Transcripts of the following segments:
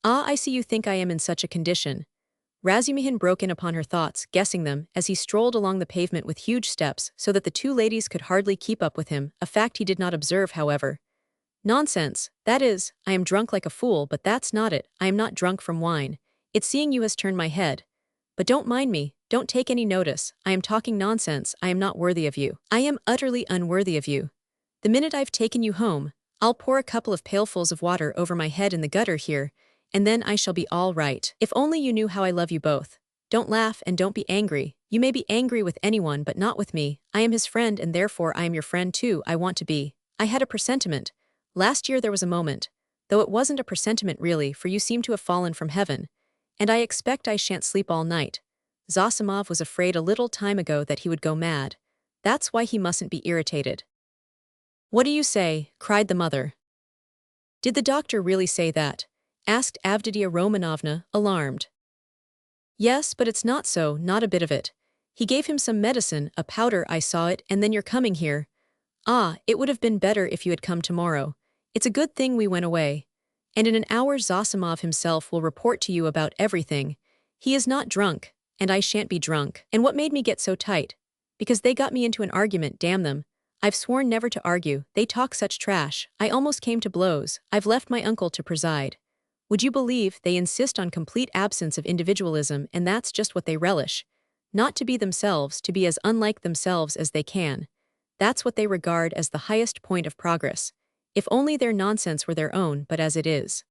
Ah, I see you think I am in such a condition. Razumihin broke in upon her thoughts, guessing them, as he strolled along the pavement with huge steps so that the two ladies could hardly keep up with him, a fact he did not observe, however. Nonsense, that is, I am drunk like a fool, but that's not it, I am not drunk from wine. It's seeing you has turned my head. But don't mind me, don't take any notice, I am talking nonsense, I am not worthy of you. I am utterly unworthy of you. The minute I've taken you home, I'll pour a couple of pailfuls of water over my head in the gutter here, and then I shall be all right. If only you knew how I love you both. Don't laugh and don't be angry. You may be angry with anyone but not with me. I am his friend and therefore I am your friend too. I want to be. I had a presentiment. Last year there was a moment. Though it wasn't a presentiment really, for you seem to have fallen from heaven. And I expect I shan't sleep all night. Zosimov was afraid a little time ago that he would go mad. That's why he mustn't be irritated. What do you say? Cried the mother. Did the doctor really say that? Asked Avditia Romanovna, alarmed. Yes, but it's not so, not a bit of it. He gave him some medicine, a powder, I saw it, and then you're coming here. Ah, it would have been better if you had come tomorrow. It's a good thing we went away. And in an hour Zosimov himself will report to you about everything. He is not drunk, and I shan't be drunk. And what made me get so tight? Because they got me into an argument, damn them. I've sworn never to argue, they talk such trash, I almost came to blows, I've left my uncle to preside. Would you believe they insist on complete absence of individualism, and that's just what they relish? Not to be themselves, to be as unlike themselves as they can. That's what they regard as the highest point of progress. If only their nonsense were their own, but as it is.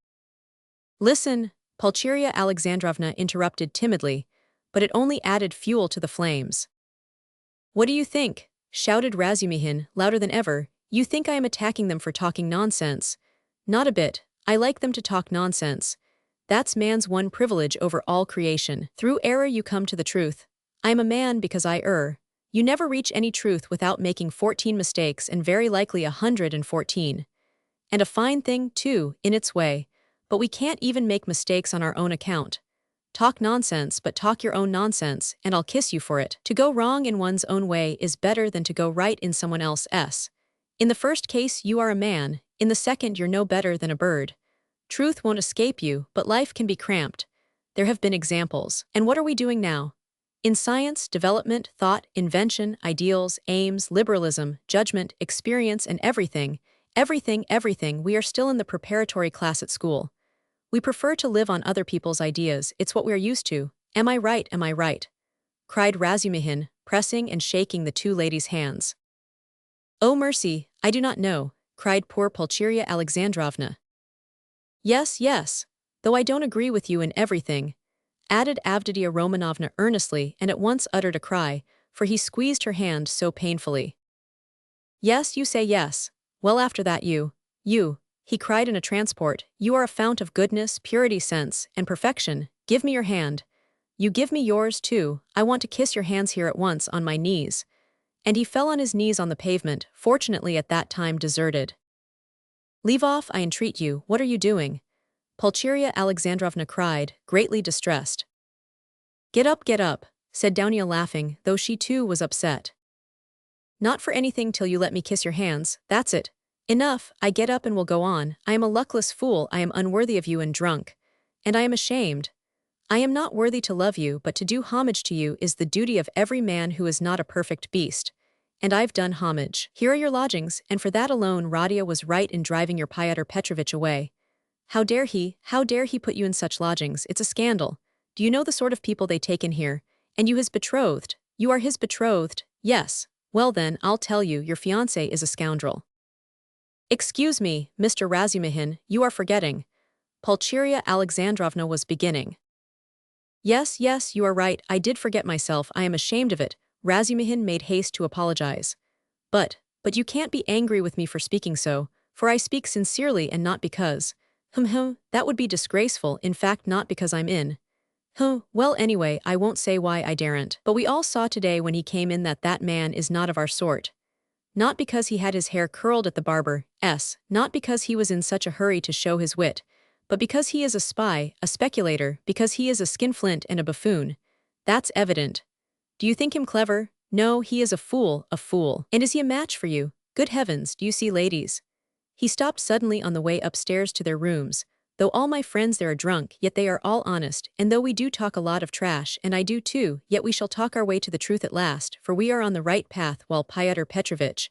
Listen, Pulcheria Alexandrovna interrupted timidly, but it only added fuel to the flames. What do you think? Shouted Razumihin, louder than ever. You think I am attacking them for talking nonsense? Not a bit. I like them to talk nonsense. That's man's one privilege over all creation. Through error you come to the truth. I am a man because I err. You never reach any truth without making 14 mistakes and very likely 114. And a fine thing, too, in its way. But we can't even make mistakes on our own account. Talk nonsense, but talk your own nonsense, and I'll kiss you for it. To go wrong in one's own way is better than to go right in someone else's. In the first case, you are a man. In the second, you're no better than a bird. Truth won't escape you, but life can be cramped. There have been examples. And what are we doing now? In science, development, thought, invention, ideals, aims, liberalism, judgment, experience, and everything, we are still in the preparatory class at school. We prefer to live on other people's ideas, it's what we're used to. Am I right, am I right? Cried Razumihin, pressing and shaking the two ladies' hands. Oh mercy, I do not know, cried poor Pulcheria Alexandrovna. Yes, yes, though I don't agree with you in everything, added Avditia Romanovna earnestly and at once uttered a cry, for he squeezed her hand so painfully. Yes, you say yes. Well, after that you, he cried in a transport, you are a fount of goodness, purity, sense, and perfection. Give me your hand. You give me yours too. I want to kiss your hands here at once on my knees. And he fell on his knees on the pavement, fortunately at that time deserted. Leave off, I entreat you. What are you doing? Pulcheria Alexandrovna cried, greatly distressed. Get up, said Downia laughing, though she too was upset. Not for anything till you let me kiss your hands, that's it. Enough, I get up and will go on. I am a luckless fool, I am unworthy of you and drunk. And I am ashamed. I am not worthy to love you, but to do homage to you is the duty of every man who is not a perfect beast. And I've done homage. Here are your lodgings, and for that alone Radia was right in driving your Fyodor Petrovich away. How dare he put you in such lodgings? It's a scandal. Do you know the sort of people they take in here? And you his betrothed. You are his betrothed, yes. Well then, I'll tell you, your fiancé is a scoundrel. Excuse me, Mr. Razumihin, you are forgetting. Pulcheria Alexandrovna was beginning. Yes, you are right, I did forget myself, I am ashamed of it. Razumihin made haste to apologize. But you can't be angry with me for speaking so, for I speak sincerely and not because. That would be disgraceful, in fact not because I'm in. Well anyway, I won't say why I daren't. But we all saw today when he came in that man is not of our sort. Not because he had his hair curled at the barber's, not because he was in such a hurry to show his wit, but because he is a spy, a speculator, because he is a skinflint and a buffoon. That's evident. Do you think him clever? No, he is a fool. And is he a match for you? Good heavens, do you see, ladies? He stopped suddenly on the way upstairs to their rooms, Though all my friends there are drunk, yet they are all honest, and though we do talk a lot of trash, and I do too, yet we shall talk our way to the truth at last, for we are on the right path, while Fyodor Petrovich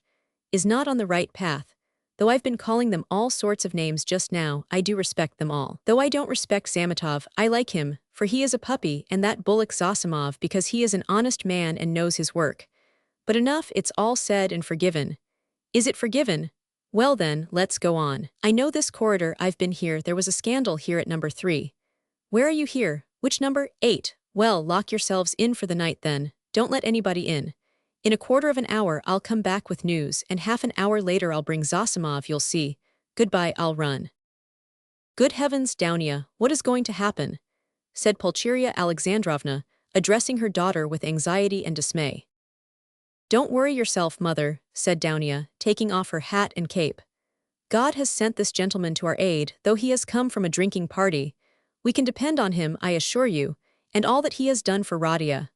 is not on the right path. Though I've been calling them all sorts of names just now, I do respect them all. Though I don't respect Zametov, I like him, for he is a puppy, and that bullock Zosimov because he is an honest man and knows his work. But enough, it's all said and forgiven. Is it forgiven? Well then, let's go on. I know this corridor, I've been here, there was a scandal here at number 3. Where are you here? Which number? 8. Well, lock yourselves in for the night then, don't let anybody in. In a quarter of an hour I'll come back with news, and half an hour later I'll bring Zosimov, you'll see. Goodbye, I'll run. Good heavens, Dounia, what is going to happen? Said Pulcheria Alexandrovna, addressing her daughter with anxiety and dismay. Don't worry yourself, mother, said Dounia, taking off her hat and cape. God has sent this gentleman to our aid, though he has come from a drinking party. We can depend on him, I assure you, and all that he has done for Radia.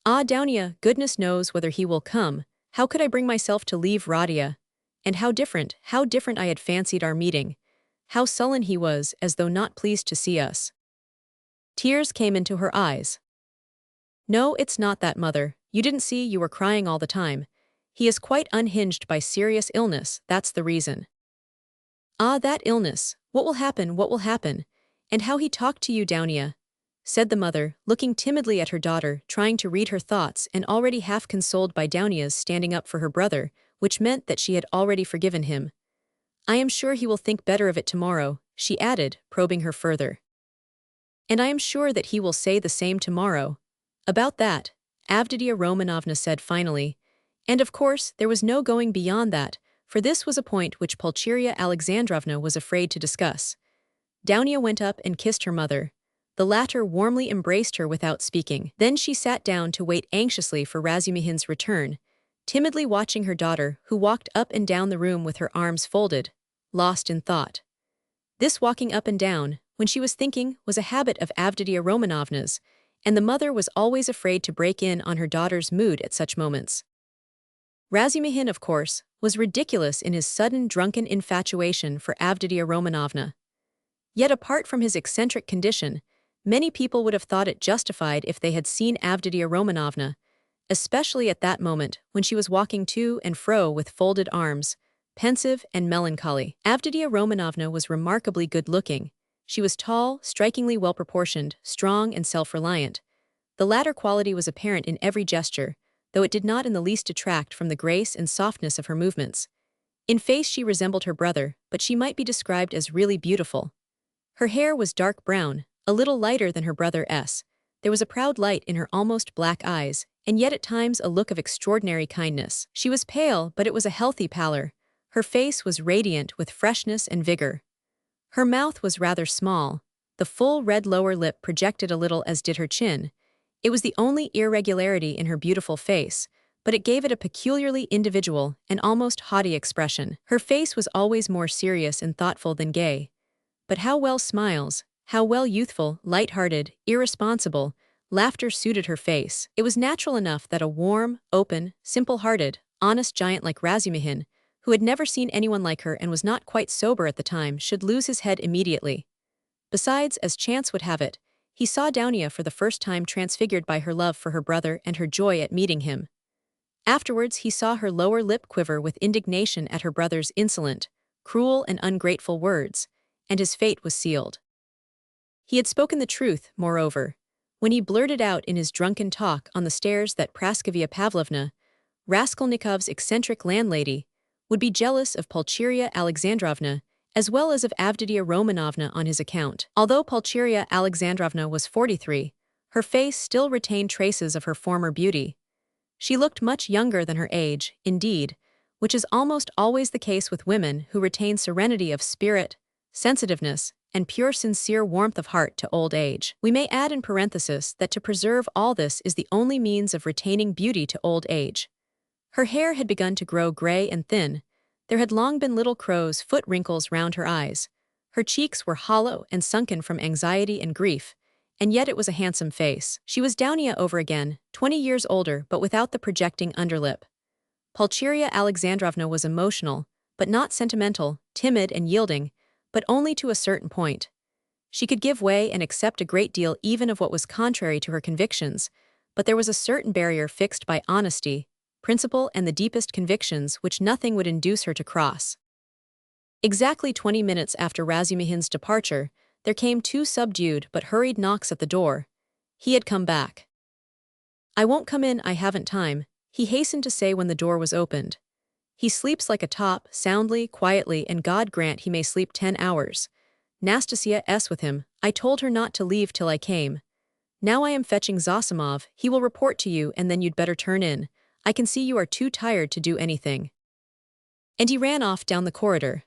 Ah, Dounia, goodness knows whether he will come. How could I bring myself to leave Radia? And how different I had fancied our meeting. How sullen he was, as though not pleased to see us. Tears came into her eyes. No, it's not that, mother. You didn't see you were crying all the time. He is quite unhinged by serious illness, that's the reason. Ah, that illness. What will happen, what will happen? And how he talked to you, Dounia, said the mother, looking timidly at her daughter, trying to read her thoughts and already half consoled by Dounia's standing up for her brother, which meant that she had already forgiven him. I am sure he will think better of it tomorrow, she added, probing her further. And I am sure that he will say the same tomorrow. About that, Avditia Romanovna said finally, and of course there was no going beyond that, for this was a point which Pulcheria Alexandrovna was afraid to discuss. Dounia went up and kissed her mother. The latter warmly embraced her without speaking. Then she sat down to wait anxiously for Razumihin's return, timidly watching her daughter, who walked up and down the room with her arms folded, lost in thought. This walking up and down, when she was thinking, was a habit of Avditia Romanovna's, and the mother was always afraid to break in on her daughter's mood at such moments. Razumihin, of course, was ridiculous in his sudden drunken infatuation for Avditia Romanovna. Yet apart from his eccentric condition, many people would have thought it justified if they had seen Avditia Romanovna, especially at that moment when she was walking to and fro with folded arms, pensive and melancholy. Avditia Romanovna was remarkably good-looking. She was tall, strikingly well-proportioned, strong and self-reliant. The latter quality was apparent in every gesture, though it did not in the least detract from the grace and softness of her movements. In face she resembled her brother, but she might be described as really beautiful. Her hair was dark brown, a little lighter than her brother's. There was a proud light in her almost black eyes, and yet at times a look of extraordinary kindness. She was pale, but it was a healthy pallor. Her face was radiant with freshness and vigor. Her mouth was rather small. The full red lower lip projected a little, as did her chin. It was the only irregularity in her beautiful face, but it gave it a peculiarly individual and almost haughty expression. Her face was always more serious and thoughtful than gay. But how well smiles, how well youthful, light-hearted, irresponsible, laughter suited her face. It was natural enough that a warm, open, simple-hearted, honest giant like Razumihin, who had never seen anyone like her and was not quite sober at the time, should lose his head immediately. Besides, as chance would have it, he saw Dounia for the first time transfigured by her love for her brother and her joy at meeting him. Afterwards he saw her lower lip quiver with indignation at her brother's insolent, cruel and ungrateful words, and his fate was sealed. He had spoken the truth, moreover, when he blurted out in his drunken talk on the stairs that Praskovia Pavlovna, Raskolnikov's eccentric landlady, would be jealous of Pulcheria Alexandrovna as well as of Avditia Romanovna on his account. Although Pulcheria Alexandrovna was 43, her face still retained traces of her former beauty. She looked much younger than her age, indeed, which is almost always the case with women who retain serenity of spirit, sensitiveness, and pure sincere warmth of heart to old age. We may add in parenthesis that to preserve all this is the only means of retaining beauty to old age. Her hair had begun to grow gray and thin. There had long been little crow's foot wrinkles round her eyes. Her cheeks were hollow and sunken from anxiety and grief, and yet it was a handsome face. She was Dounia over again, 20 years older but without the projecting underlip. Pulcheria Alexandrovna was emotional, but not sentimental, timid and yielding, but only to a certain point. She could give way and accept a great deal even of what was contrary to her convictions, but there was a certain barrier fixed by honesty, principle, and the deepest convictions which nothing would induce her to cross. Exactly 20 minutes after Razumihin's departure, there came 2 subdued but hurried knocks at the door. He had come back. "I won't come in, I haven't time," he hastened to say when the door was opened. "He sleeps like a top, soundly, quietly, and God grant he may sleep 10 hours. Nastasia S. with him. I told her not to leave till I came. Now I am fetching Zosimov, he will report to you and then you'd better turn in. I can see you are too tired to do anything." And he ran off down the corridor.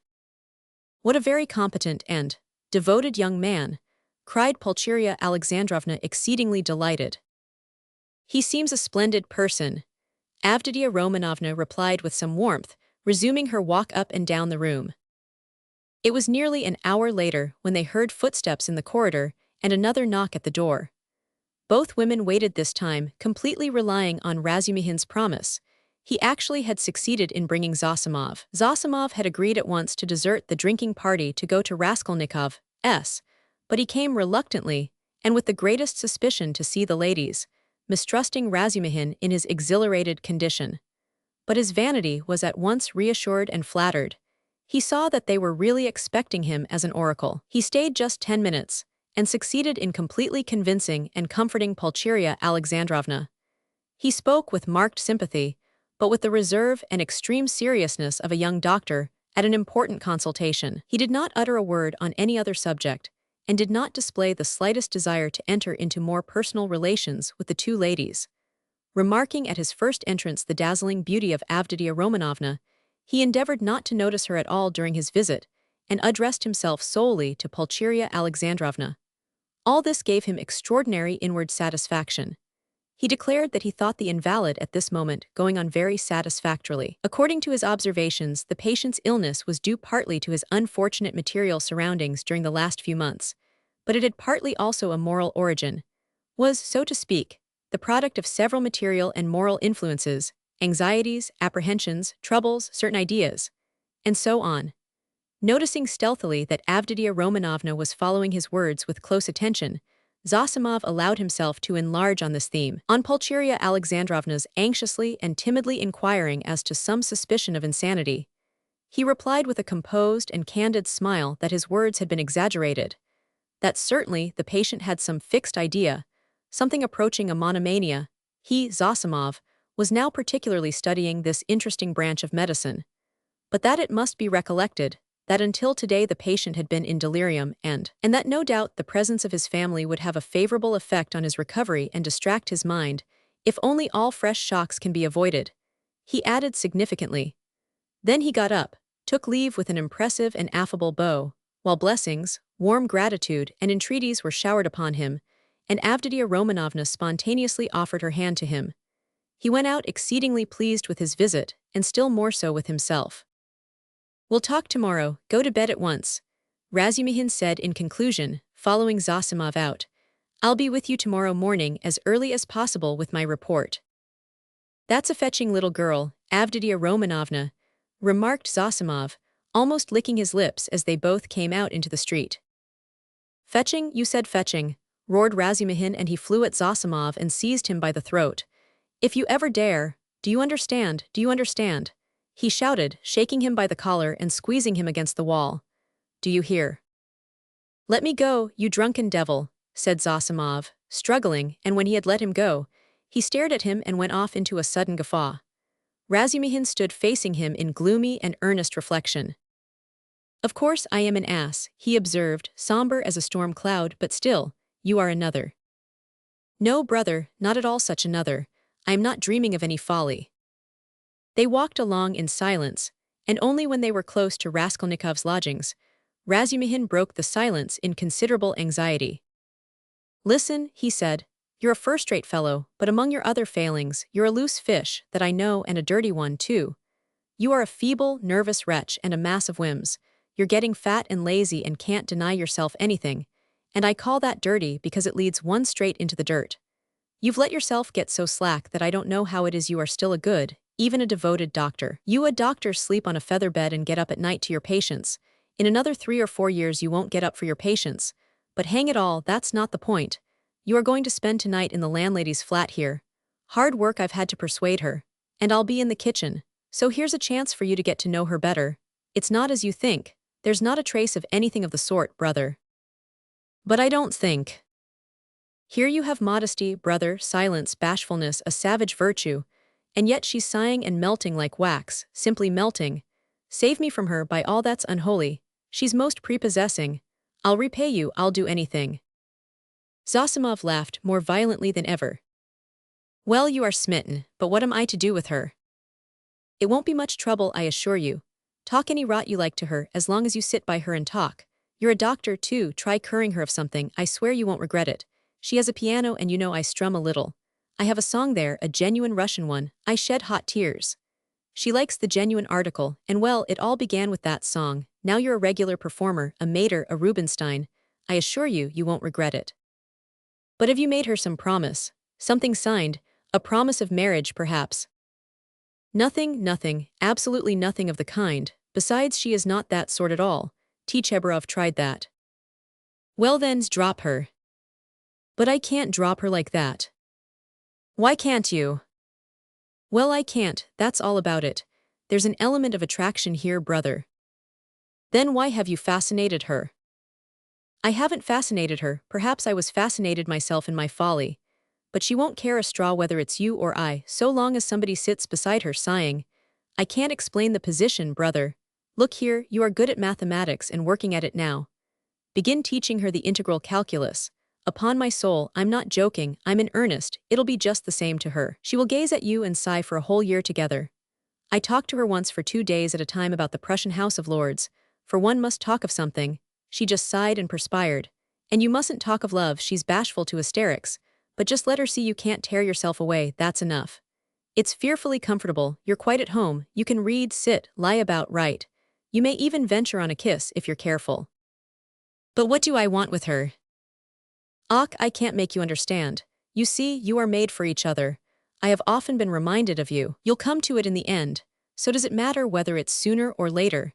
"What a very competent and devoted young man," cried Pulcheria Alexandrovna, exceedingly delighted. "He seems a splendid person," Avditia Romanovna replied with some warmth, resuming her walk up and down the room. It was nearly an hour later when they heard footsteps in the corridor and another knock at the door. Both women waited this time, completely relying on Razumihin's promise. He actually had succeeded in bringing Zosimov. Zosimov had agreed at once to desert the drinking party to go to Raskolnikov's, but he came reluctantly, and with the greatest suspicion to see the ladies, mistrusting Razumihin in his exhilarated condition. But his vanity was at once reassured and flattered. He saw that they were really expecting him as an oracle. He stayed just 10 minutes, and succeeded in completely convincing and comforting Pulcheria Alexandrovna. He spoke with marked sympathy, but with the reserve and extreme seriousness of a young doctor at an important consultation. He did not utter a word on any other subject, and did not display the slightest desire to enter into more personal relations with the 2 ladies. Remarking at his first entrance the dazzling beauty of Avditia Romanovna, he endeavored not to notice her at all during his visit, and addressed himself solely to Pulcheria Alexandrovna. All this gave him extraordinary inward satisfaction. He declared that he thought the invalid at this moment going on very satisfactorily. According to his observations, the patient's illness was due partly to his unfortunate material surroundings during the last few months, but it had partly also a moral origin, was, so to speak, the product of several material and moral influences, anxieties, apprehensions, troubles, certain ideas, and so on. Noticing stealthily that Avditia Romanovna was following his words with close attention, Zosimov allowed himself to enlarge on this theme. On Pulcheria Alexandrovna's anxiously and timidly inquiring as to some suspicion of insanity, he replied with a composed and candid smile that his words had been exaggerated, that certainly the patient had some fixed idea, something approaching a monomania. He, Zosimov, was now particularly studying this interesting branch of medicine, but that it must be recollected that until today the patient had been in delirium and that no doubt the presence of his family would have a favorable effect on his recovery and distract his mind, if only all fresh shocks can be avoided. He added significantly. Then he got up, took leave with an impressive and affable bow, while blessings, warm gratitude, and entreaties were showered upon him, and Avditia Romanovna spontaneously offered her hand to him. He went out exceedingly pleased with his visit, and still more so with himself. "We'll talk tomorrow, go to bed at once," Razumihin said in conclusion, following Zosimov out. "I'll be with you tomorrow morning as early as possible with my report." "That's a fetching little girl, Avditia Romanovna," remarked Zosimov, almost licking his lips as they both came out into the street. "Fetching, you said fetching," roared Razumihin, and he flew at Zosimov and seized him by the throat. "If you ever dare, do you understand, do you understand?" he shouted, shaking him by the collar and squeezing him against the wall. "Do you hear?" "Let me go, you drunken devil," said Zosimov, struggling, and when he had let him go, he stared at him and went off into a sudden guffaw. Razumihin stood facing him in gloomy and earnest reflection. "Of course I am an ass," he observed, somber as a storm cloud, "but still, you are another." "No, brother, not at all such another. I am not dreaming of any folly." They walked along in silence, and only when they were close to Raskolnikov's lodgings, Razumihin broke the silence in considerable anxiety. "Listen," he said, "you're a first-rate fellow, but among your other failings, you're a loose fish, that I know, and a dirty one, too. You are a feeble, nervous wretch and a mass of whims. You're getting fat and lazy and can't deny yourself anything, and I call that dirty because it leads one straight into the dirt. You've let yourself get so slack that I don't know how it is you are still a good, even a devoted doctor. You a doctor sleep on a feather bed and get up at night to your patients, In another 3 or 4 years you won't get up for your patients. But hang it all, that's not the point. You are going to spend tonight in the landlady's flat here. Hard work I've had to persuade her. And I'll be in the kitchen. So here's a chance for you to get to know her better. It's not as you think. There's not a trace of anything of the sort, brother. But I don't think. Here you have modesty, brother, silence, bashfulness, a savage virtue. And yet she's sighing and melting like wax, simply melting. Save me from her, by all that's unholy. She's most prepossessing. I'll repay you, I'll do anything. Zosimov laughed more violently than ever. Well, you are smitten, but what am I to do with her? It won't be much trouble, I assure you. Talk any rot you like to her, as long as you sit by her and talk. You're a doctor, too, try curing her of something, I swear you won't regret it. She has a piano and you know I strum a little. I have a song there, a genuine Russian one, I shed hot tears. She likes the genuine article, and well, it all began with that song. Now you're a regular performer, a Mater, a Rubinstein. I assure you, you won't regret it. But have you made her some promise? Something signed? A promise of marriage, perhaps? Nothing, absolutely nothing of the kind. Besides, she is not that sort at all. Tchebarov tried that. Well then, drop her. But I can't drop her like that. Why can't you? Well, I can't, that's all about it. There's an element of attraction here, brother. Then why have you fascinated her? I haven't fascinated her, perhaps I was fascinated myself in my folly. But she won't care a straw whether it's you or I, so long as somebody sits beside her sighing. I can't explain the position, brother. Look here, you are good at mathematics and working at it now. Begin teaching her the integral calculus. Upon my soul, I'm not joking, I'm in earnest, it'll be just the same to her. She will gaze at you and sigh for a whole year together. I talked to her once for 2 days at a time about the Prussian House of Lords, for one must talk of something. She just sighed and perspired. And you mustn't talk of love, she's bashful to hysterics, but just let her see you can't tear yourself away, that's enough. It's fearfully comfortable, you're quite at home, you can read, sit, lie about, write. You may even venture on a kiss if you're careful. But what do I want with her? Och, I can't make you understand. You see, you are made for each other. I have often been reminded of you. You'll come to it in the end. So does it matter whether it's sooner or later?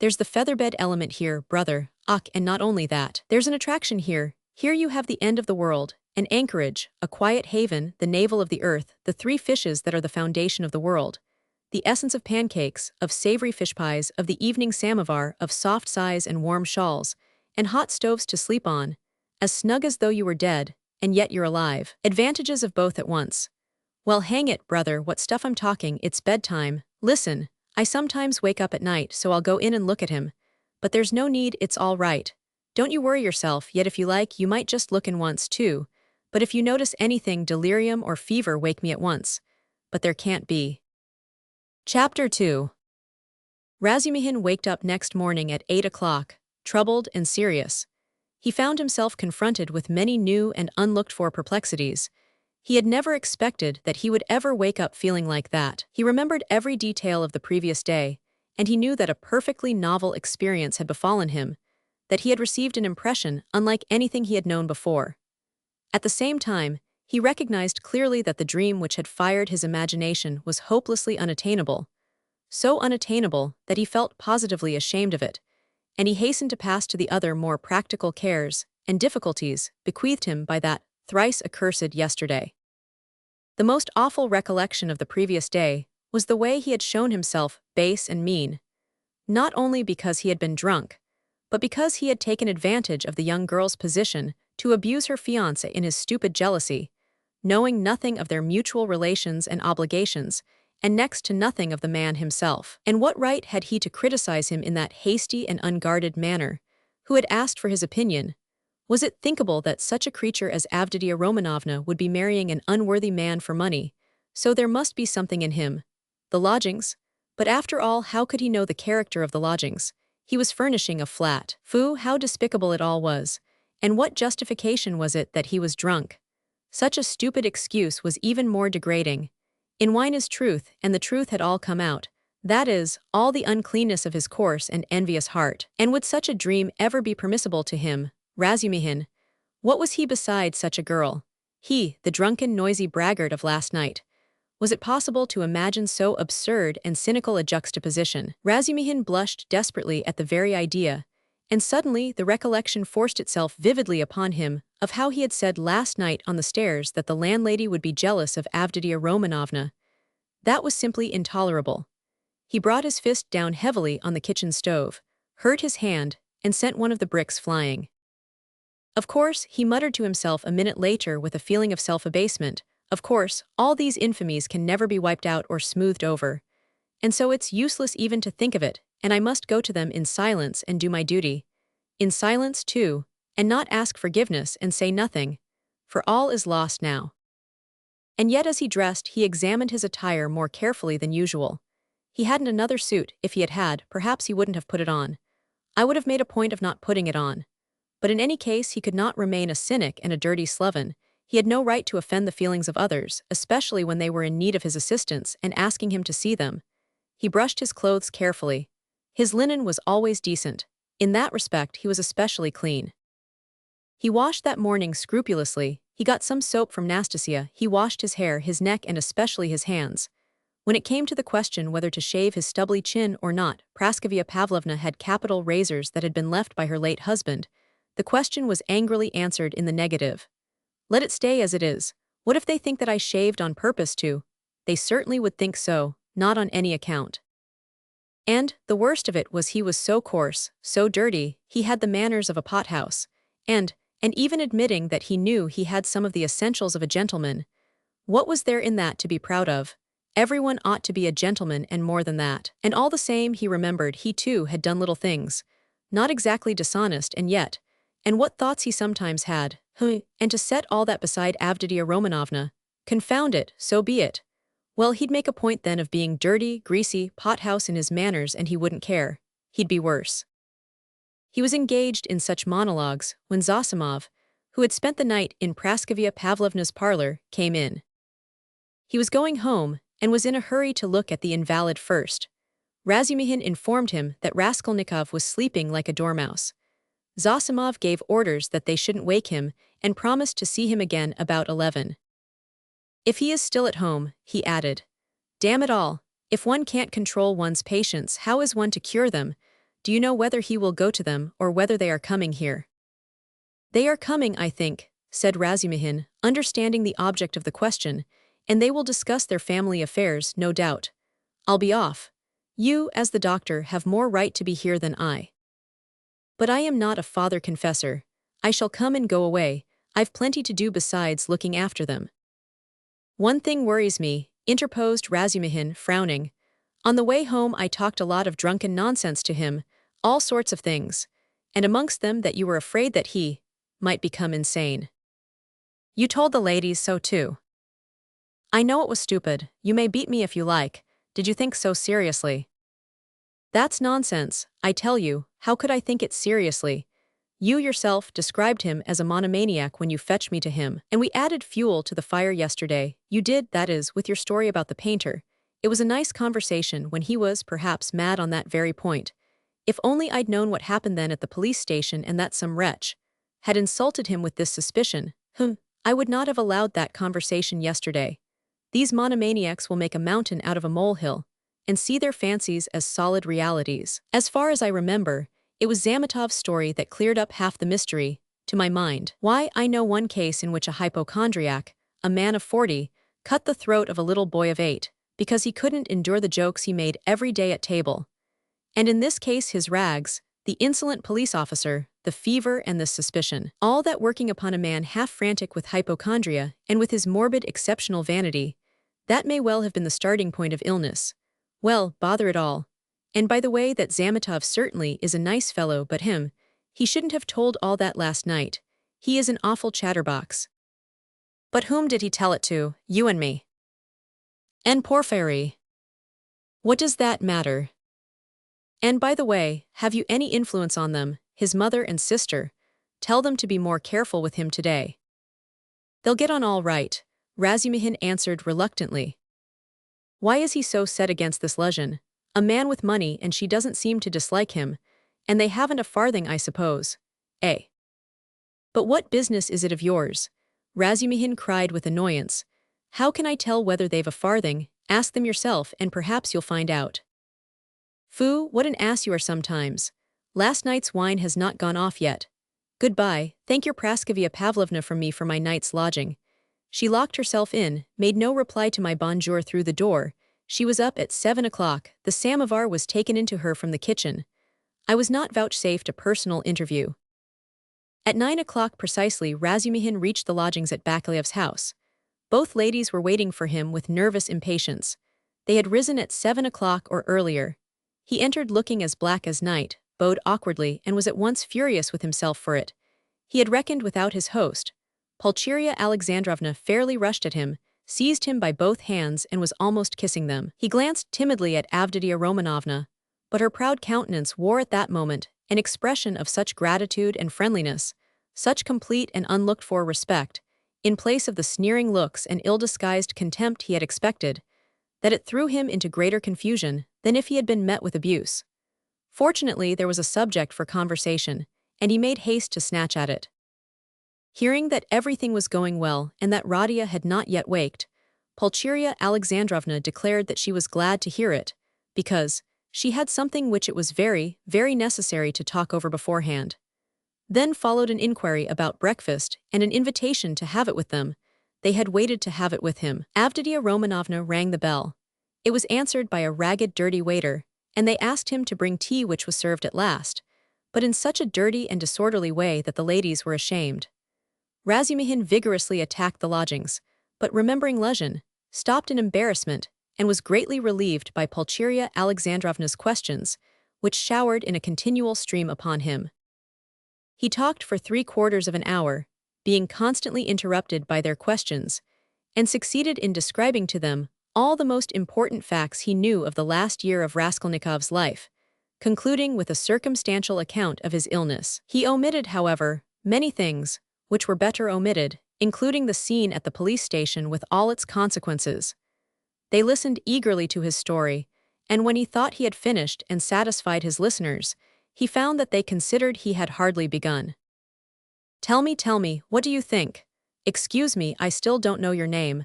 There's the featherbed element here, brother. Och, and not only that. There's an attraction here. Here you have the end of the world, an anchorage, a quiet haven, the navel of the earth, the 3 fishes that are the foundation of the world. The essence of pancakes, of savory fish pies, of the evening samovar, of soft sighs and warm shawls, and hot stoves to sleep on. As snug as though you were dead, and yet you're alive. Advantages of both at once. Well, hang it, brother, what stuff I'm talking, it's bedtime. Listen, I sometimes wake up at night, so I'll go in and look at him. But there's no need, it's all right. Don't you worry yourself, yet if you like, you might just look in once, too. But if you notice anything, delirium or fever, wake me at once. But there can't be. Chapter 2. Razumihin waked up next morning at 8 o'clock, troubled and serious. He found himself confronted with many new and unlooked-for perplexities. He had never expected that he would ever wake up feeling like that. He remembered every detail of the previous day, and he knew that a perfectly novel experience had befallen him, that he had received an impression unlike anything he had known before. At the same time, he recognized clearly that the dream which had fired his imagination was hopelessly unattainable, so unattainable that he felt positively ashamed of it, and he hastened to pass to the other more practical cares and difficulties bequeathed him by that thrice accursed yesterday. The most awful recollection of the previous day was the way he had shown himself base and mean, not only because he had been drunk, but because he had taken advantage of the young girl's position to abuse her fiancé in his stupid jealousy, knowing nothing of their mutual relations and obligations, and next to nothing of the man himself. And what right had he to criticize him in that hasty and unguarded manner, who had asked for his opinion? Was it thinkable that such a creature as Avditia Romanovna would be marrying an unworthy man for money? So there must be something in him. The lodgings? But after all, how could he know the character of the lodgings? He was furnishing a flat. Foo, how despicable it all was. And what justification was it that he was drunk? Such a stupid excuse was even more degrading. In wine is truth, and the truth had all come out. That is, all the uncleanness of his coarse and envious heart. And would such a dream ever be permissible to him, Razumihin? What was he beside such a girl? He, the drunken, noisy braggart of last night. Was it possible to imagine so absurd and cynical a juxtaposition? Razumihin blushed desperately at the very idea, And suddenly the recollection forced itself vividly upon him of how he had said last night on the stairs that the landlady would be jealous of Avditia Romanovna. That was simply intolerable. He brought his fist down heavily on the kitchen stove, hurt his hand, and sent one of the bricks flying. Of course, he muttered to himself a minute later with a feeling of self-abasement, of course, all these infamies can never be wiped out or smoothed over. And so it's useless even to think of it, and I must go to them in silence and do my duty. In silence, too, and not ask forgiveness and say nothing, for all is lost now. And yet as he dressed, he examined his attire more carefully than usual. He hadn't another suit. If he had had, perhaps he wouldn't have put it on. I would have made a point of not putting it on. But in any case, he could not remain a cynic and a dirty sloven. He had no right to offend the feelings of others, especially when they were in need of his assistance and asking him to see them. He brushed his clothes carefully. His linen was always decent. In that respect, he was especially clean. He washed that morning scrupulously. He got some soap from Nastasia. He washed his hair, his neck, and especially his hands. When it came to the question whether to shave his stubbly chin or not, Praskovia Pavlovna had capital razors that had been left by her late husband. The question was angrily answered in the negative. Let it stay as it is. What if they think that I shaved on purpose to? They certainly would think so, not on any account. And, the worst of it was he was so coarse, so dirty, he had the manners of a pothouse. And even admitting that he knew he had some of the essentials of a gentleman, what was there in that to be proud of? Everyone ought to be a gentleman and more than that. And all the same he remembered he too had done little things. Not exactly dishonest and yet. And what thoughts he sometimes had. And to set all that beside Avditia Romanovna. Confound it, so be it. Well, he'd make a point then of being dirty, greasy, pothouse in his manners and he wouldn't care. He'd be worse. He was engaged in such monologues when Zosimov, who had spent the night in Praskovia Pavlovna's parlor, came in. He was going home and was in a hurry to look at the invalid first. Razumihin informed him that Raskolnikov was sleeping like a dormouse. Zosimov gave orders that they shouldn't wake him and promised to see him again about 11. If he is still at home, he added. Damn it all, if one can't control one's patients, how is one to cure them? Do you know whether he will go to them or whether they are coming here? They are coming, I think, said Razumihin, understanding the object of the question, and they will discuss their family affairs, no doubt. I'll be off. You, as the doctor, have more right to be here than I. But I am not a father confessor. I shall come and go away. I've plenty to do besides looking after them. One thing worries me, interposed Razumihin, frowning. On the way home I talked a lot of drunken nonsense to him, all sorts of things, and amongst them that you were afraid that he might become insane. You told the ladies so too. I know it was stupid. You may beat me if you like. Did you think so seriously? That's nonsense, I tell you. How could I think it seriously? You yourself described him as a monomaniac when you fetched me to him, and we added fuel to the fire yesterday. You did, that is, with your story about the painter. It was a nice conversation when he was, perhaps, mad on that very point. If only I'd known what happened then at the police station and that some wretch had insulted him with this suspicion, I would not have allowed that conversation yesterday. These monomaniacs will make a mountain out of a molehill, and see their fancies as solid realities. As far as I remember, it was Zamitov's story that cleared up half the mystery, to my mind. Why, I know one case in which a hypochondriac, a man of 40, cut the throat of a little boy of 8, because he couldn't endure the jokes he made every day at table. And in this case his rags, the insolent police officer, the fever and the suspicion, all that working upon a man half frantic with hypochondria and with his morbid exceptional vanity, that may well have been the starting point of illness. Well, bother it all. And by the way, that Zamitov certainly is a nice fellow, but he shouldn't have told all that last night. He is an awful chatterbox. But whom did he tell it to? You and me. And Porfiry. What does that matter? And by the way, have you any influence on them, his mother and sister? Tell them to be more careful with him today. They'll get on all right, Razumihin answered reluctantly. Why is he so set against this Luzhin? A man with money, and she doesn't seem to dislike him, and they haven't a farthing, I suppose. Eh? But what business is it of yours? Razumihin cried with annoyance. How can I tell whether they've a farthing? Ask them yourself, and perhaps you'll find out. Foo, what an ass you are sometimes. Last night's wine has not gone off yet. Goodbye, thank your Praskovia Pavlovna from me for my night's lodging. She locked herself in, made no reply to my bonjour through the door. She was up at 7 o'clock, the samovar was taken into her from the kitchen. I was not vouchsafed a personal interview. At 9 o'clock precisely, Razumihin reached the lodgings at Bakaliev's house. Both ladies were waiting for him with nervous impatience. They had risen at 7 o'clock or earlier. He entered looking as black as night, bowed awkwardly, and was at once furious with himself for it. He had reckoned without his host. Pulcheria Alexandrovna fairly rushed at him, seized him by both hands, and was almost kissing them. He glanced timidly at Avditia Romanovna, but her proud countenance wore at that moment an expression of such gratitude and friendliness, such complete and unlooked-for respect, in place of the sneering looks and ill-disguised contempt he had expected, that it threw him into greater confusion than if he had been met with abuse. Fortunately, there was a subject for conversation, and he made haste to snatch at it. Hearing that everything was going well and that Radia had not yet waked, Pulcheria Alexandrovna declared that she was glad to hear it, because she had something which it was very, very necessary to talk over beforehand. Then followed an inquiry about breakfast and an invitation to have it with them. They had waited to have it with him. Avditia Romanovna rang the bell. It was answered by a ragged, dirty waiter, and they asked him to bring tea, which was served at last, but in such a dirty and disorderly way that the ladies were ashamed. Razumihin vigorously attacked the lodgings, but remembering Luzhin, stopped in embarrassment and was greatly relieved by Pulcheria Alexandrovna's questions, which showered in a continual stream upon him. He talked for 3/4 of an hour, being constantly interrupted by their questions, and succeeded in describing to them all the most important facts he knew of the last year of Raskolnikov's life, concluding with a circumstantial account of his illness. He omitted, however, many things, which were better omitted, including the scene at the police station with all its consequences. They listened eagerly to his story, and when he thought he had finished and satisfied his listeners, he found that they considered he had hardly begun. Tell me, what do you think? Excuse me, I still don't know your name,"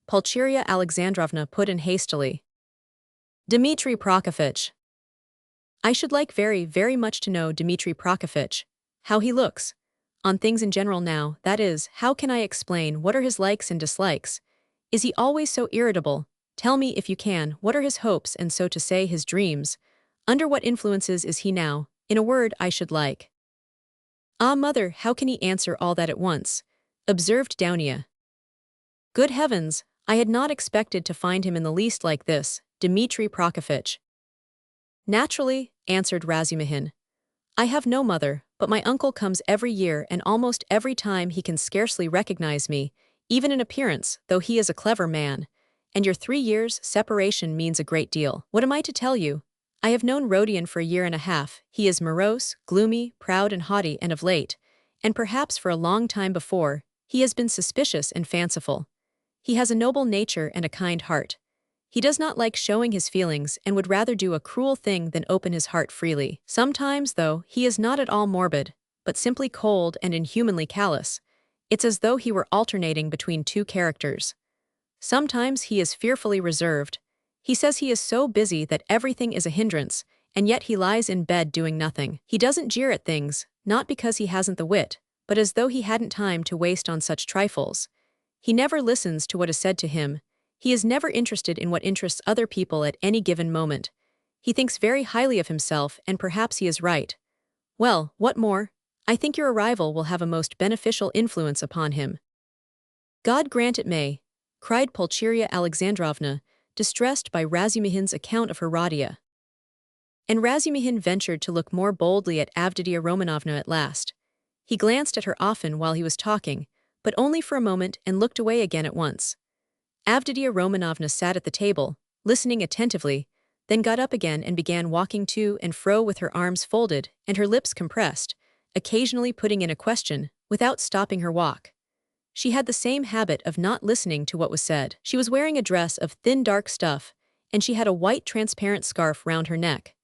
Pulcheria Alexandrovna put in hastily. "Dmitri Prokofitch." "I should like very, very much to know Dmitri Prokofitch. How he looks. On things in general now, that is, how can I explain what are his likes and dislikes? Is he always so irritable? Tell me, if you can, what are his hopes and, so to say, his dreams? Under what influences is he now? In a word, I should like." "Ah, mother, how can he answer all that at once?" observed Dounia. "Good heavens, I had not expected to find him in the least like this, Dmitri Prokofitch." "Naturally," answered Razumihin. "I have no mother, but my uncle comes every year, and almost every time he can scarcely recognize me, even in appearance, though he is a clever man, and your 3 years' separation means a great deal. What am I to tell you? I have known Rodion for a year and a half. He is morose, gloomy, proud and haughty, and of late, and perhaps for a long time before, he has been suspicious and fanciful. He has a noble nature and a kind heart. He does not like showing his feelings and would rather do a cruel thing than open his heart freely. Sometimes, though, he is not at all morbid, but simply cold and inhumanly callous. It's as though he were alternating between two characters. Sometimes he is fearfully reserved. He says he is so busy that everything is a hindrance, and yet he lies in bed doing nothing. He doesn't jeer at things, not because he hasn't the wit, but as though he hadn't time to waste on such trifles. He never listens to what is said to him. He is never interested in what interests other people at any given moment. He thinks very highly of himself, and perhaps he is right. Well, what more? I think your arrival will have a most beneficial influence upon him." "God grant it may," cried Pulcheria Alexandrovna, distressed by Razumihin's account of her Radia. And Razumihin ventured to look more boldly at Avditia Romanovna at last. He glanced at her often while he was talking, but only for a moment, and looked away again at once. Avditia Romanovna sat at the table, listening attentively, then got up again and began walking to and fro with her arms folded and her lips compressed, occasionally putting in a question, without stopping her walk. She had the same habit of not listening to what was said. She was wearing a dress of thin dark stuff, and she had a white transparent scarf round her neck.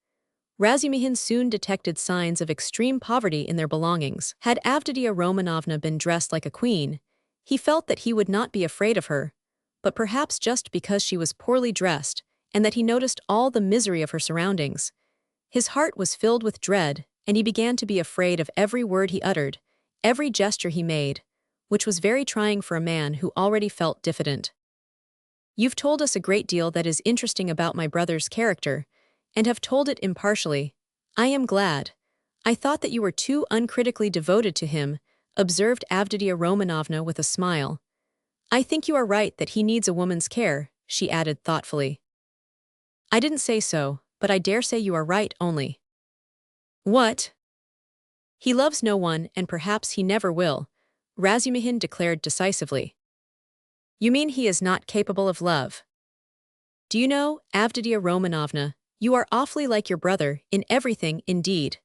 Razumihin soon detected signs of extreme poverty in their belongings. Had Avditia Romanovna been dressed like a queen, he felt that he would not be afraid of her, but perhaps just because she was poorly dressed, and that he noticed all the misery of her surroundings. His heart was filled with dread, and he began to be afraid of every word he uttered, every gesture he made, which was very trying for a man who already felt diffident. You've told us a great deal that is interesting about my brother's character, and have told it impartially. I am glad. I thought that you were too uncritically devoted to him, observed Avditia Romanovna with a smile. I think you are right that he needs a woman's care, she added thoughtfully. I didn't say so, but I dare say you are right only. What? He loves no one and perhaps he never will, Razumihin declared decisively. You mean he is not capable of love? Do you know, Avditia Romanovna, you are awfully like your brother, in everything indeed.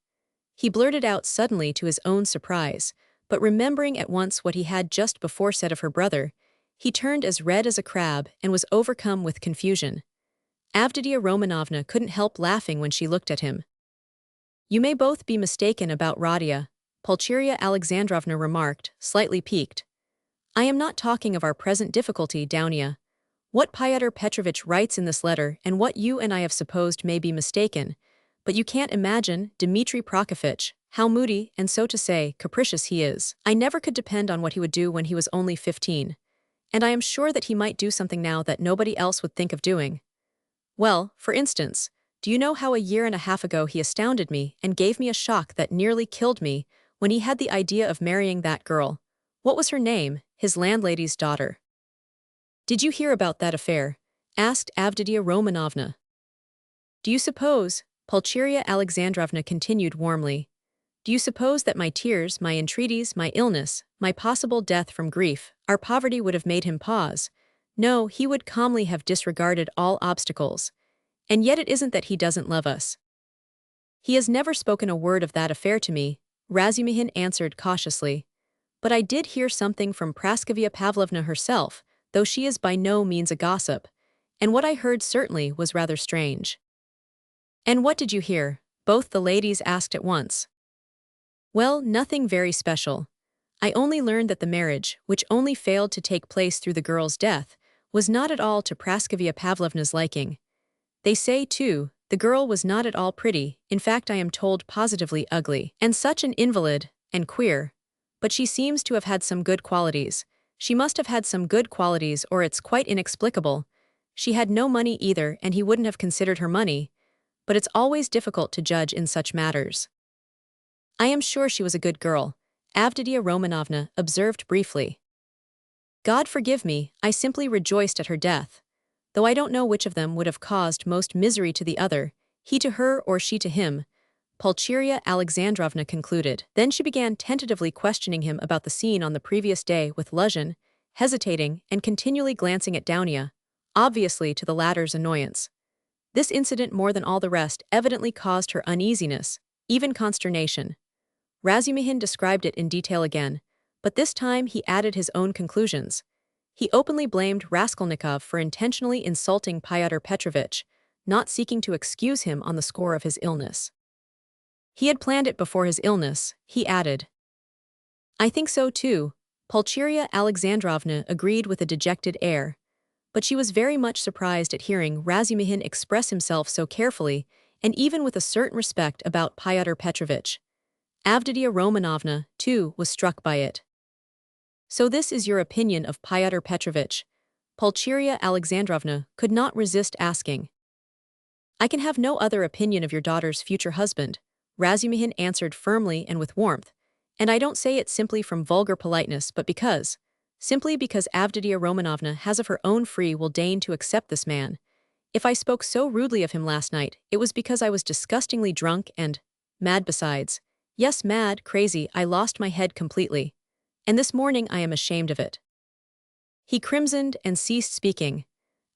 He blurted out suddenly to his own surprise, but remembering at once what he had just before said of her brother, he turned as red as a crab and was overcome with confusion. Avditia Romanovna couldn't help laughing when she looked at him. You may both be mistaken about Radia, Pulcheria Alexandrovna remarked, slightly piqued. I am not talking of our present difficulty, Dounia. What Fyodor Petrovich writes in this letter and what you and I have supposed may be mistaken, but you can't imagine, Dmitri Prokofitch, how moody and, so to say, capricious he is. I never could depend on what he would do when he was only 15. And I am sure that he might do something now that nobody else would think of doing. Well, for instance, do you know how a year and a half ago he astounded me and gave me a shock that nearly killed me when he had the idea of marrying that girl? What was her name? His landlady's daughter. Did you hear about that affair? Asked Avditia Romanovna. Do you suppose, Pulcheria Alexandrovna continued warmly, do you suppose that my tears, my entreaties, my illness, my possible death from grief, our poverty would have made him pause? No, he would calmly have disregarded all obstacles. And yet it isn't that he doesn't love us. He has never spoken a word of that affair to me, Razumihin answered cautiously. But I did hear something from Praskovia Pavlovna herself, though she is by no means a gossip, and what I heard certainly was rather strange. And what did you hear? Both the ladies asked at once. Well, nothing very special. I only learned that the marriage, which only failed to take place through the girl's death, was not at all to Praskovia Pavlovna's liking. They say, too, the girl was not at all pretty, in fact I am told positively ugly, and such an invalid, and queer. But she seems to have had some good qualities. She must have had some good qualities or it's quite inexplicable. She had no money either and he wouldn't have considered her money, but it's always difficult to judge in such matters. I am sure she was a good girl, Avditia Romanovna observed briefly. God forgive me, I simply rejoiced at her death. Though I don't know which of them would have caused most misery to the other, he to her or she to him, Pulcheria Alexandrovna concluded. Then she began tentatively questioning him about the scene on the previous day with Luzhin, hesitating and continually glancing at Dounia, obviously to the latter's annoyance. This incident more than all the rest evidently caused her uneasiness, even consternation. Razumihin described it in detail again, but this time he added his own conclusions. He openly blamed Raskolnikov for intentionally insulting Fyodor Petrovich, not seeking to excuse him on the score of his illness. He had planned it before his illness, he added. I think so too, Pulcheria Alexandrovna agreed with a dejected air, but she was very much surprised at hearing Razumihin express himself so carefully and even with a certain respect about Fyodor Petrovich. Avditia Romanovna, too, was struck by it. So this is your opinion of Fyodor Petrovich? Pulcheria Alexandrovna could not resist asking. I can have no other opinion of your daughter's future husband, Razumihin answered firmly and with warmth, and I don't say it simply from vulgar politeness but simply because Avditia Romanovna has of her own free will deigned to accept this man. If I spoke so rudely of him last night, it was because I was disgustingly drunk and mad besides. Yes, mad, crazy, I lost my head completely. And this morning I am ashamed of it. He crimsoned and ceased speaking.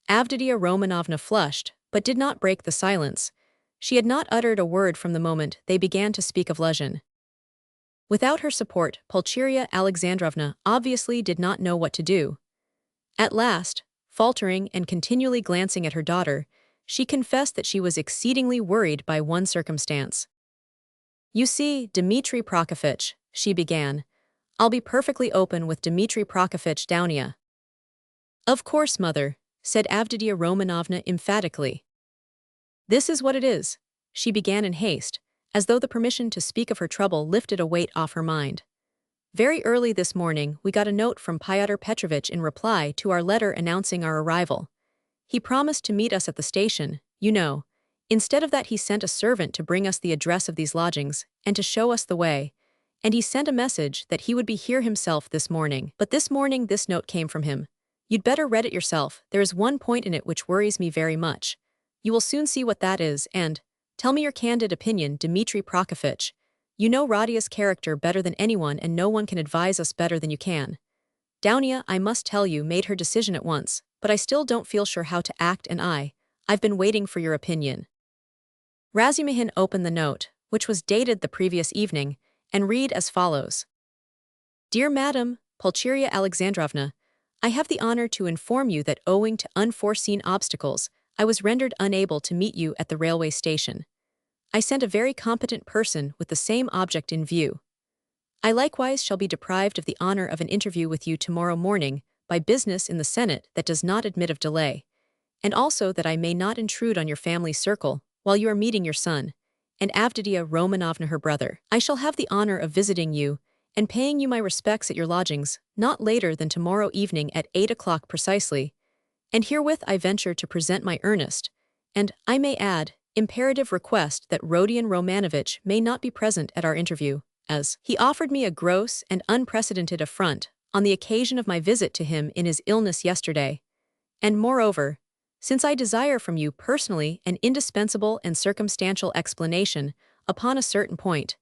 Avditia Romanovna flushed, but did not break the silence. She had not uttered a word from the moment they began to speak of Luzhin. Without her support, Pulcheria Alexandrovna obviously did not know what to do. At last, faltering and continually glancing at her daughter, she confessed that she was exceedingly worried by one circumstance. You see, Dmitri Prokofitch, she began, I'll be perfectly open with Dmitri Prokofitch, Dounia. Of course, mother, said Avditia Romanovna emphatically. This is what it is, she began in haste, as though the permission to speak of her trouble lifted a weight off her mind. Very early this morning, we got a note from Fyodor Petrovich in reply to our letter announcing our arrival. He promised to meet us at the station, you know. Instead of that, he sent a servant to bring us the address of these lodgings and to show us the way. And he sent a message that he would be here himself this morning. But this morning this note came from him. You'd better read it yourself. There is one point in it which worries me very much. You will soon see what that is, and tell me your candid opinion, Dmitri Prokofitch. You know Radia's character better than anyone, and no one can advise us better than you can. Daunia, I must tell you, made her decision at once, but I still don't feel sure how to act, and I've been waiting for your opinion. Razumihin opened the note, which was dated the previous evening, and read as follows. Dear Madam, Pulcheria Alexandrovna, I have the honor to inform you that owing to unforeseen obstacles, I was rendered unable to meet you at the railway station. I sent a very competent person with the same object in view. I likewise shall be deprived of the honor of an interview with you tomorrow morning by business in the Senate that does not admit of delay, and also that I may not intrude on your family circle while you are meeting your son, and Avditia Romanovna her brother. I shall have the honor of visiting you and paying you my respects at your lodgings not later than tomorrow evening at 8 o'clock precisely, and herewith I venture to present my earnest, and, I may add, imperative request that Rodion Romanovich may not be present at our interview, as he offered me a gross and unprecedented affront on the occasion of my visit to him in his illness yesterday. And moreover, since I desire from you personally an indispensable and circumstantial explanation upon a certain point,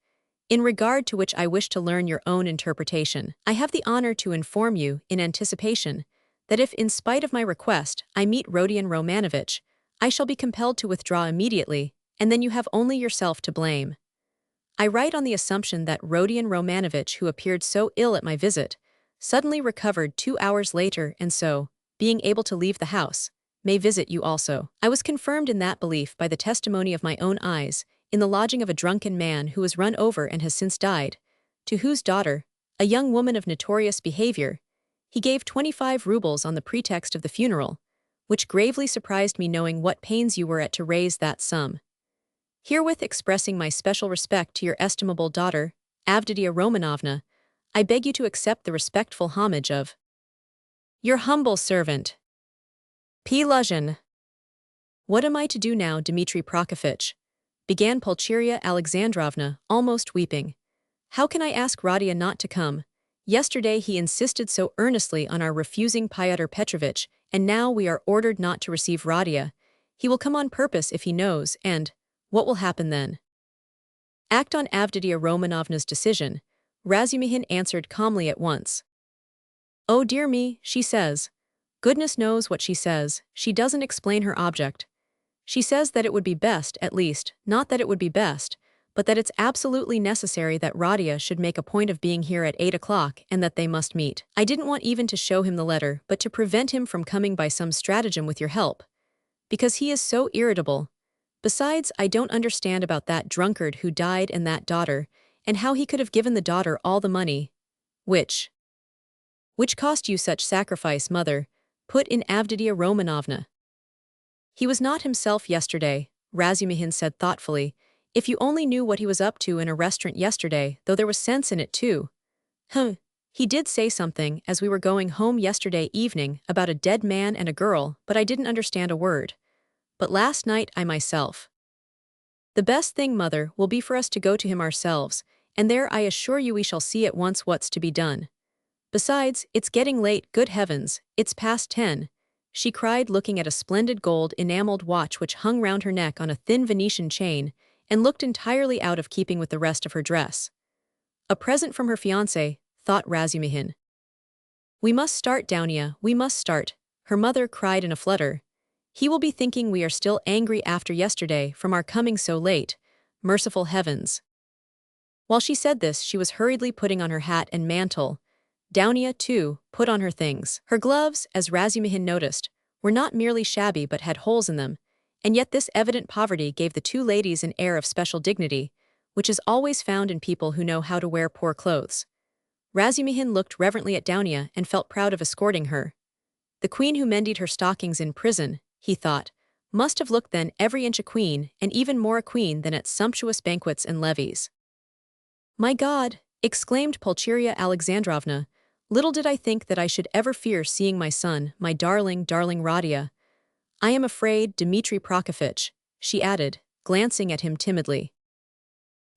in regard to which I wish to learn your own interpretation, I have the honor to inform you, in anticipation, that if in spite of my request I meet Rodion Romanovich, I shall be compelled to withdraw immediately, and then you have only yourself to blame. I write on the assumption that Rodion Romanovich, who appeared so ill at my visit, suddenly recovered 2 hours later and so, being able to leave the house, may visit you also. I was confirmed in that belief by the testimony of my own eyes, in the lodging of a drunken man who was run over and has since died, to whose daughter, a young woman of notorious behavior, he gave 25 rubles on the pretext of the funeral, which gravely surprised me, knowing what pains you were at to raise that sum. Herewith expressing my special respect to your estimable daughter, Avditia Romanovna, I beg you to accept the respectful homage of your humble servant, P. Luzhin. What am I to do now, Dmitri Prokofitch? Began Pulcheria Alexandrovna, almost weeping. How can I ask Radia not to come? Yesterday he insisted so earnestly on our refusing Fyodor Petrovich, and now we are ordered not to receive Radia. He will come on purpose if he knows, and what will happen then? Act on Avditia Romanovna's decision, Razumihin answered calmly at once. Oh dear me, she says. Goodness knows what she says. She doesn't explain her object. She says that it would be best, at least, not that it would be best, but that it's absolutely necessary that Radia should make a point of being here at 8 o'clock and that they must meet. I didn't want even to show him the letter, but to prevent him from coming by some stratagem with your help. Because he is so irritable. Besides, I don't understand about that drunkard who died and that daughter, and how he could have given the daughter all the money. Which cost you such sacrifice, mother, put in Avditia Romanovna. He was not himself yesterday, Razumihin said thoughtfully. If you only knew what he was up to in a restaurant yesterday, though there was sense in it too. He did say something as we were going home yesterday evening about a dead man and a girl, but I didn't understand a word. But last night I myself. The best thing, mother, will be for us to go to him ourselves, and there I assure you we shall see at once what's to be done. Besides, it's getting late, good heavens, it's past 10, she cried, looking at a splendid gold enameled watch which hung round her neck on a thin Venetian chain and looked entirely out of keeping with the rest of her dress. A present from her fiancé, thought Razumihin. We must start, Daunia, we must start, her mother cried in a flutter. He will be thinking we are still angry after yesterday from our coming so late, merciful heavens. While she said this, she was hurriedly putting on her hat and mantle. Daunia, too, put on her things. Her gloves, as Razumihin noticed, were not merely shabby but had holes in them, and yet this evident poverty gave the two ladies an air of special dignity, which is always found in people who know how to wear poor clothes. Razumihin looked reverently at Daunia and felt proud of escorting her. The queen who mended her stockings in prison, he thought, Must have looked then every inch a queen, and even more a queen than at sumptuous banquets and levees. "My God!" exclaimed Pulcheria Alexandrovna. "Little did I think that I should ever fear seeing my son, my darling, darling Radia. I am afraid, Dmitri Prokofitch," she added, glancing at him timidly.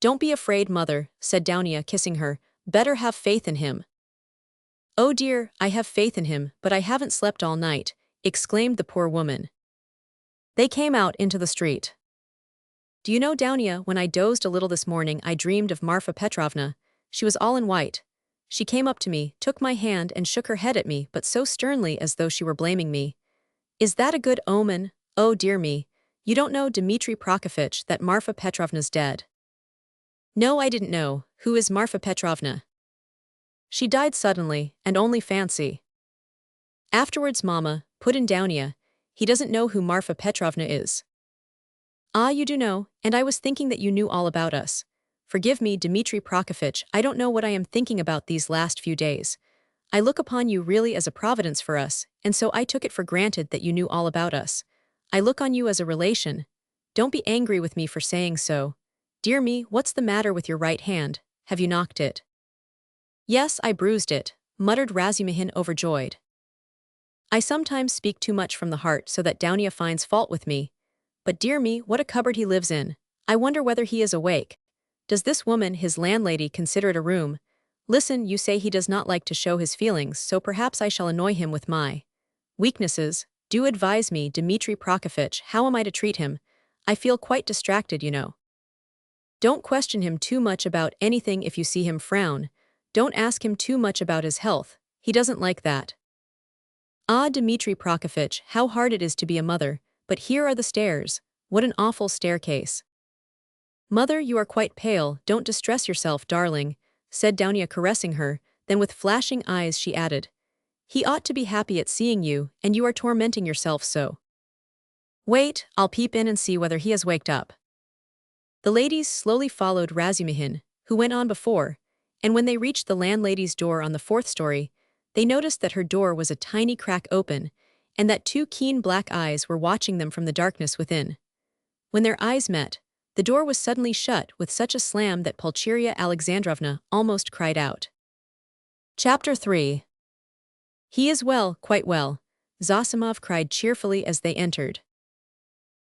"Don't be afraid, mother," said Dounia, kissing her. "Better have faith in him." "Oh dear, I have faith in him, but I haven't slept all night," exclaimed the poor woman. They came out into the street. "Do you know, Dounia, when I dozed a little this morning I dreamed of Marfa Petrovna. She was all in white. She came up to me, took my hand and shook her head at me, but so sternly as though she were blaming me. Is that a good omen? Oh dear me. You don't know, Dmitri Prokofitch, that Marfa Petrovna's dead." "No, I didn't know. Who is Marfa Petrovna?" "She died suddenly, and only fancy." "Afterwards, Mama," put in Dounia. "He doesn't know who Marfa Petrovna is." "Ah, you do know, and I was thinking that you knew all about us. Forgive me, Dmitri Prokofitch, I don't know what I am thinking about these last few days. I look upon you really as a providence for us, and so I took it for granted that you knew all about us. I look on you as a relation. Don't be angry with me for saying so. Dear me, what's the matter with your right hand? Have you knocked it?" "Yes, I bruised it," muttered Razumihin overjoyed. "I sometimes speak too much from the heart so that Dounia finds fault with me. But dear me, what a cupboard he lives in. I wonder whether he is awake. Does this woman, his landlady, consider it a room? Listen, you say he does not like to show his feelings, so perhaps I shall annoy him with my weaknesses. Do advise me, Dmitri Prokofitch, how am I to treat him? I feel quite distracted, you know." "Don't question him too much about anything if you see him frown. Don't ask him too much about his health. He doesn't like that." "Ah, Dmitri Prokofitch, how hard it is to be a mother, but here are the stairs. What an awful staircase." "Mother, you are quite pale, don't distress yourself, darling," said Dounia, caressing her, then with flashing eyes she added, "He ought to be happy at seeing you, and you are tormenting yourself so. Wait, I'll peep in and see whether he has waked up." The ladies slowly followed Razumihin, who went on before, and when they reached the landlady's door on the 4th story, they noticed that her door was a tiny crack open, and that 2 keen black eyes were watching them from the darkness within. When their eyes met, the door was suddenly shut with such a slam that Pulcheria Alexandrovna almost cried out. Chapter 3. "He is well, quite well," Zosimov cried cheerfully as they entered.